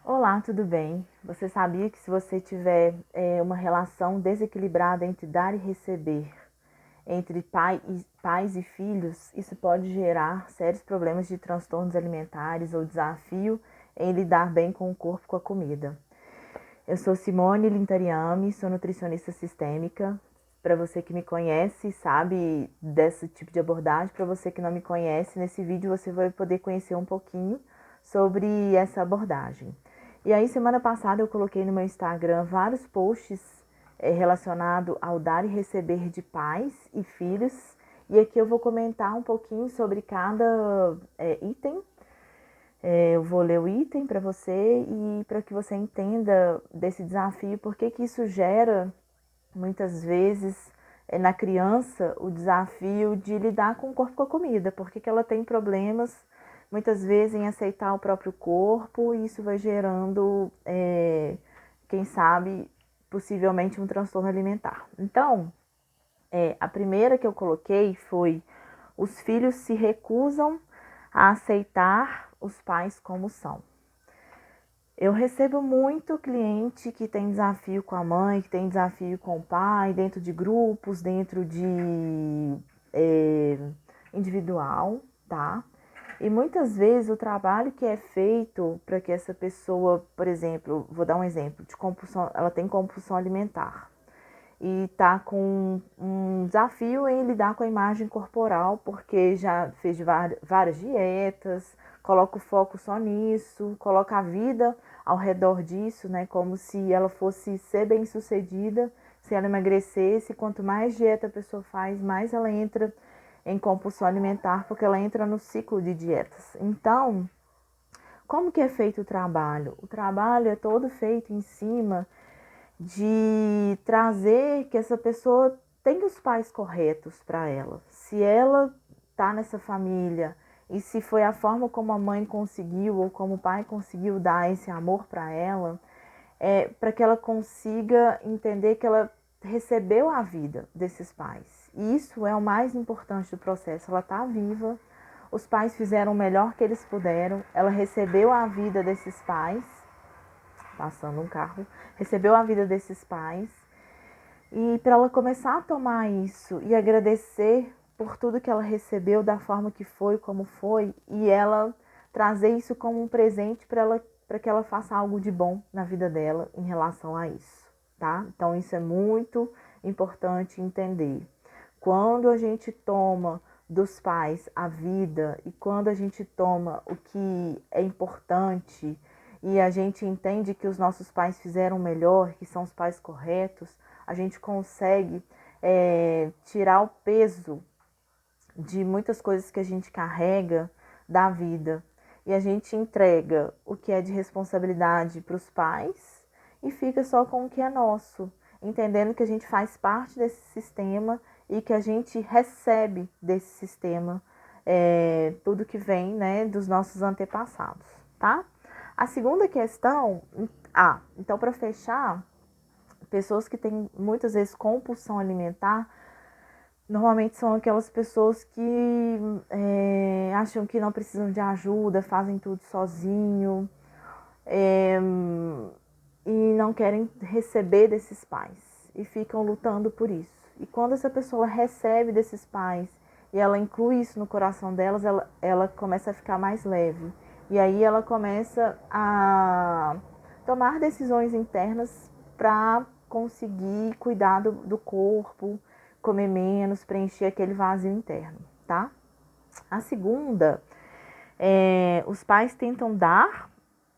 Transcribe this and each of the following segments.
Olá, tudo bem? Você sabia que se você tiver uma relação desequilibrada entre dar e receber, entre pais e filhos, isso pode gerar sérios problemas de transtornos alimentares ou desafio em lidar bem com o corpo e com a comida. Eu sou Simone Lintariami, sou nutricionista sistêmica. Para você que me conhece, sabe desse tipo de abordagem. Para você que não me conhece, nesse vídeo você vai poder conhecer um pouquinho sobre essa abordagem. E aí, semana passada eu coloquei no meu Instagram vários posts relacionados ao dar e receber de pais e filhos. E aqui eu vou comentar um pouquinho sobre cada item. Eu vou ler o item para você e para que você entenda desse desafio, porque que isso gera muitas vezes na criança o desafio de lidar com o corpo com a comida, porque que ela tem problemas muitas vezes em aceitar o próprio corpo e isso vai gerando, quem sabe, possivelmente um transtorno alimentar. Então, a primeira que eu coloquei foi: os filhos se recusam a aceitar os pais como são. Eu recebo muito cliente que tem desafio com a mãe, que tem desafio com o pai, dentro de grupos, dentro de é, individual, tá? E muitas vezes o trabalho que é feito para que essa pessoa, por exemplo, vou dar um exemplo de compulsão, ela tem compulsão alimentar e tá com um desafio em lidar com a imagem corporal, porque já fez várias dietas, coloca o foco só nisso, coloca a vida ao redor disso, né, como se ela fosse ser bem-sucedida, se ela emagrecesse, quanto mais dieta a pessoa faz, mais ela entra em compulsão alimentar, porque ela entra no ciclo de dietas. Então, como que é feito o trabalho? O trabalho é todo feito em cima de trazer que essa pessoa tenha os pais corretos para ela. Se ela tá nessa família e se foi a forma como a mãe conseguiu ou como o pai conseguiu dar esse amor para ela, para que ela consiga entender que ela recebeu a vida desses pais. E isso é o mais importante do processo. Ela está viva, os pais fizeram o melhor que eles puderam, ela recebeu a vida desses pais, passando um carro, recebeu a vida desses pais. E para ela começar a tomar isso e agradecer por tudo que ela recebeu da forma que foi, como foi, e ela trazer isso como um presente para que ela faça algo de bom na vida dela em relação a isso, tá? Então isso é muito importante entender. Quando a gente toma dos pais a vida e quando a gente toma o que é importante e a gente entende que os nossos pais fizeram o melhor, que são os pais corretos, a gente consegue tirar o peso de muitas coisas que a gente carrega da vida e a gente entrega o que é de responsabilidade para os pais e fica só com o que é nosso, entendendo que a gente faz parte desse sistema e que a gente recebe desse sistema tudo que vem, né, dos nossos antepassados, tá? A segunda questão, então para fechar, pessoas que têm muitas vezes compulsão alimentar, normalmente são aquelas pessoas que acham que não precisam de ajuda, fazem tudo sozinho é, e não querem receber desses pais e ficam lutando por isso. E quando essa pessoa recebe desses pais e ela inclui isso no coração delas, ela começa a ficar mais leve. E aí ela começa a tomar decisões internas para conseguir cuidar do corpo, comer menos, preencher aquele vazio interno, tá? A segunda os pais tentam dar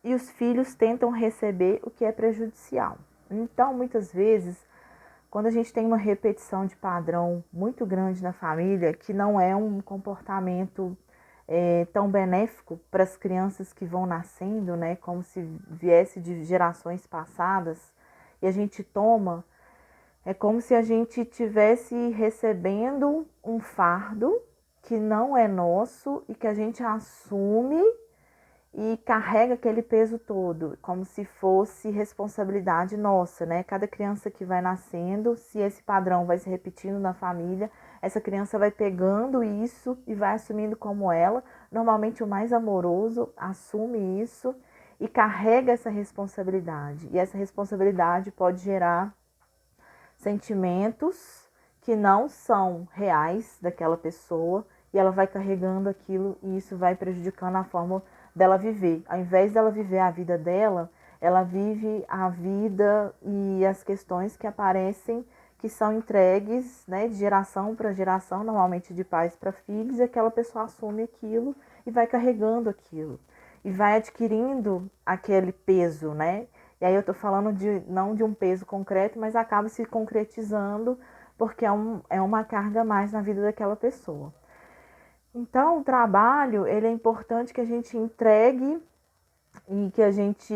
e os filhos tentam receber o que é prejudicial. Então, muitas vezes, quando a gente tem uma repetição de padrão muito grande na família, que não é um comportamento tão benéfico para as crianças que vão nascendo, né, como se viesse de gerações passadas, e a gente toma, é como se a gente tivesse recebendo um fardo que não é nosso e que a gente assume e carrega aquele peso todo, como se fosse responsabilidade nossa, né? Cada criança que vai nascendo, se esse padrão vai se repetindo na família, essa criança vai pegando isso e vai assumindo como ela. Normalmente o mais amoroso assume isso e carrega essa responsabilidade. E essa responsabilidade pode gerar sentimentos que não são reais daquela pessoa e ela vai carregando aquilo e isso vai prejudicando a forma dela viver. Ao invés dela viver a vida dela, ela vive a vida e as questões que aparecem, que são entregues, né, de geração para geração, normalmente de pais para filhos, e aquela pessoa assume aquilo e vai carregando aquilo. E vai adquirindo aquele peso, né? E aí eu tô falando não de um peso concreto, mas acaba se concretizando porque é uma carga a mais na vida daquela pessoa. Então, o trabalho, ele é importante que a gente entregue e que a gente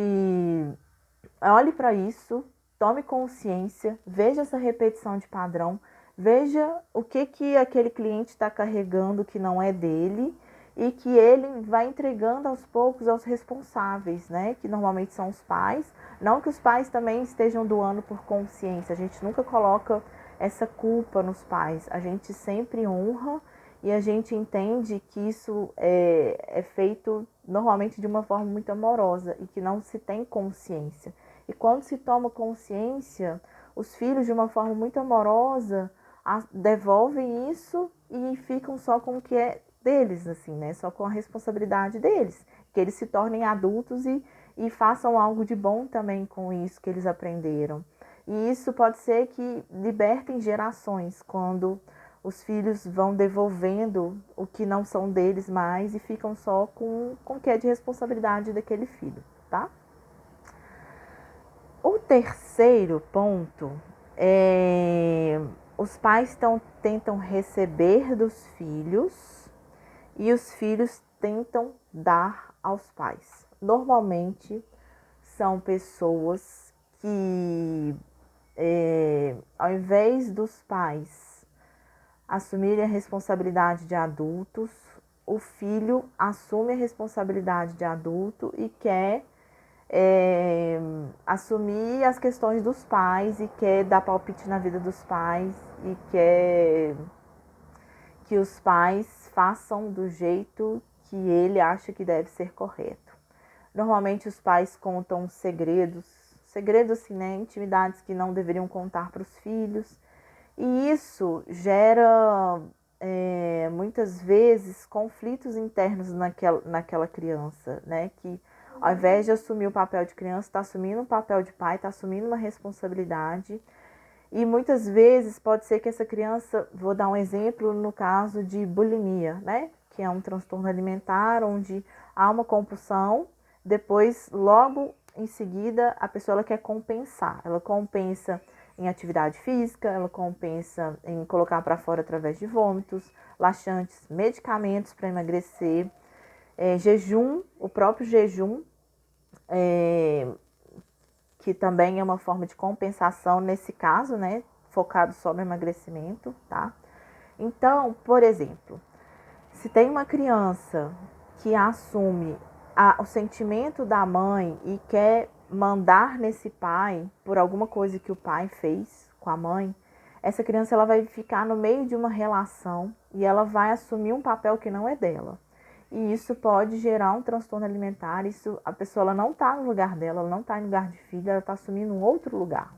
olhe para isso, tome consciência, veja essa repetição de padrão, veja o que aquele cliente está carregando que não é dele e que ele vai entregando aos poucos aos responsáveis, né? Que normalmente são os pais. Não que os pais também estejam doando por consciência, a gente nunca coloca essa culpa nos pais, a gente sempre honra e a gente entende que isso é feito normalmente de uma forma muito amorosa e que não se tem consciência. E quando se toma consciência, os filhos, de uma forma muito amorosa, devolvem isso e ficam só com o que é deles, assim, né? Só com a responsabilidade deles. Que eles se tornem adultos e façam algo de bom também com isso que eles aprenderam. E isso pode ser que libertem gerações, quando os filhos vão devolvendo o que não são deles mais e ficam só com o que é de responsabilidade daquele filho, tá? O terceiro ponto é os pais tentam receber dos filhos e os filhos tentam dar aos pais. Normalmente são pessoas que, ao invés dos pais assumirem a responsabilidade de adultos, o filho assume a responsabilidade de adulto e quer assumir as questões dos pais e quer dar palpite na vida dos pais e quer que os pais façam do jeito que ele acha que deve ser correto. Normalmente os pais contam segredos assim, né, intimidades que não deveriam contar para os filhos, e isso gera muitas vezes conflitos internos naquela criança, né, que ao invés de assumir o papel de criança, está assumindo o papel de pai, está assumindo uma responsabilidade. E muitas vezes pode ser que essa criança, vou dar um exemplo no caso de bulimia, né? Que é um transtorno alimentar onde há uma compulsão, depois, logo em seguida, a pessoa ela quer compensar. Ela compensa em atividade física, ela compensa em colocar para fora através de vômitos, laxantes, medicamentos para emagrecer, jejum, o próprio jejum, que também é uma forma de compensação nesse caso, né? Focado só no emagrecimento, tá? Então, por exemplo, se tem uma criança que assume o sentimento da mãe e quer mandar nesse pai por alguma coisa que o pai fez com a mãe, essa criança ela vai ficar no meio de uma relação e ela vai assumir um papel que não é dela. E isso pode gerar um transtorno alimentar. A pessoa ela não está no lugar dela, ela não está em lugar de filho, ela está assumindo um outro lugar.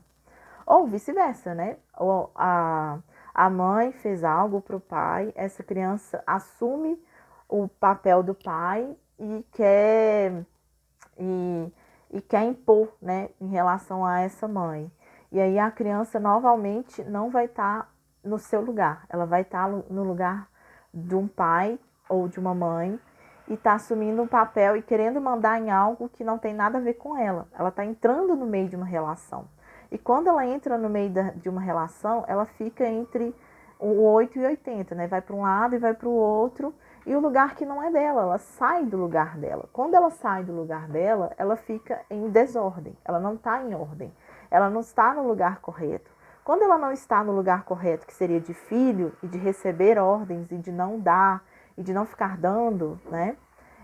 Ou vice-versa, né? Ou a mãe fez algo para o pai, essa criança assume o papel do pai e quer impor, né, em relação a essa mãe. E aí a criança novamente não vai estar no seu lugar, ela vai estar no lugar de um pai ou de uma mãe e está assumindo um papel e querendo mandar em algo que não tem nada a ver com ela. Ela está entrando no meio de uma relação. E quando ela entra no meio de uma relação, ela fica entre o 8 e 80, né? Vai para um lado e vai para o outro. E o lugar que não é dela, ela sai do lugar dela. Quando ela sai do lugar dela, ela fica em desordem. Ela não está em ordem. Ela não está no lugar correto. Quando ela não está no lugar correto, que seria de filho e de receber ordens e de não dar e de não ficar dando, né?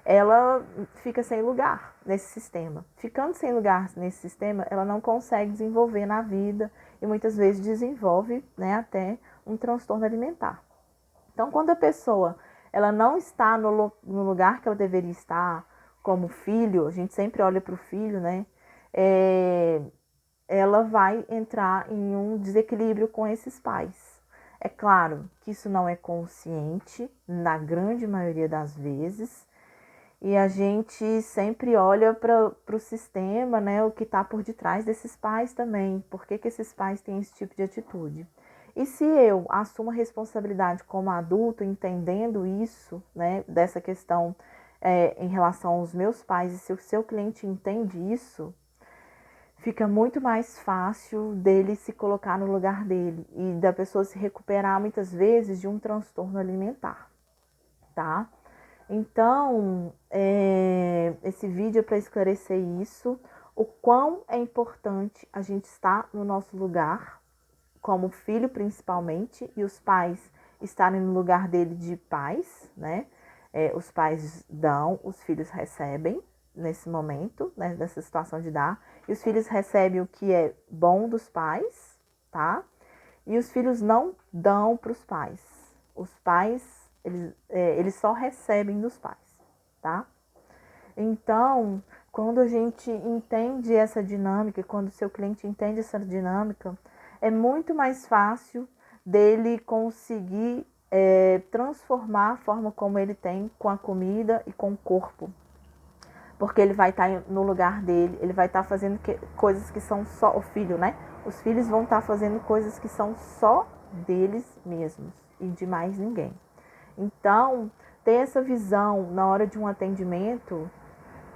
Ela fica sem lugar nesse sistema. Ficando sem lugar nesse sistema, ela não consegue desenvolver na vida e muitas vezes desenvolve, né, até um transtorno alimentar. Então, quando a pessoa ela não está no lugar que ela deveria estar, como filho, a gente sempre olha para o filho, né? Ela vai entrar em um desequilíbrio com esses pais. É claro que isso não é consciente, na grande maioria das vezes, e a gente sempre olha para o sistema, né, o que está por detrás desses pais também. Por que esses pais têm esse tipo de atitude? E se eu assumo a responsabilidade como adulto, entendendo isso, né, dessa questão em relação aos meus pais, e se o seu cliente entende isso, fica muito mais fácil dele se colocar no lugar dele e da pessoa se recuperar muitas vezes de um transtorno alimentar, tá? Então, esse vídeo é para esclarecer isso, o quão é importante a gente estar no nosso lugar, como filho principalmente, e os pais estarem no lugar dele de pais, né? Os pais dão, os filhos recebem nesse momento, né? Nessa situação de dar, e os filhos recebem o que é bom dos pais, tá? E os filhos não dão para os pais. Os pais, eles só recebem dos pais, tá? Então, quando a gente entende essa dinâmica, quando o seu cliente entende essa dinâmica, é muito mais fácil dele conseguir transformar a forma como ele tem com a comida e com o corpo. Porque ele vai estar no lugar dele, ele vai estar fazendo coisas que são só o filho, né? Os filhos vão estar fazendo coisas que são só deles mesmos e de mais ninguém. Então, ter essa visão na hora de um atendimento,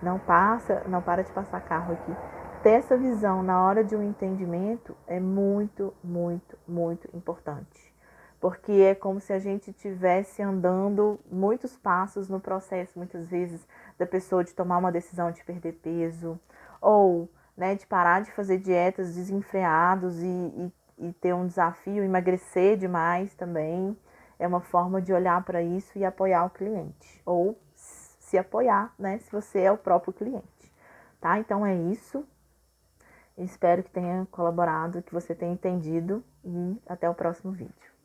não para de passar carro aqui. Ter essa visão na hora de um entendimento é muito, muito, muito importante. Porque é como se a gente estivesse andando muitos passos no processo, muitas vezes, da pessoa de tomar uma decisão de perder peso, ou, né, de parar de fazer dietas desenfreados e ter um desafio, emagrecer demais também. É uma forma de olhar para isso e apoiar o cliente. Ou se apoiar, né, se você é o próprio cliente. Tá? Então é isso. Espero que tenha colaborado, que você tenha entendido e até o próximo vídeo.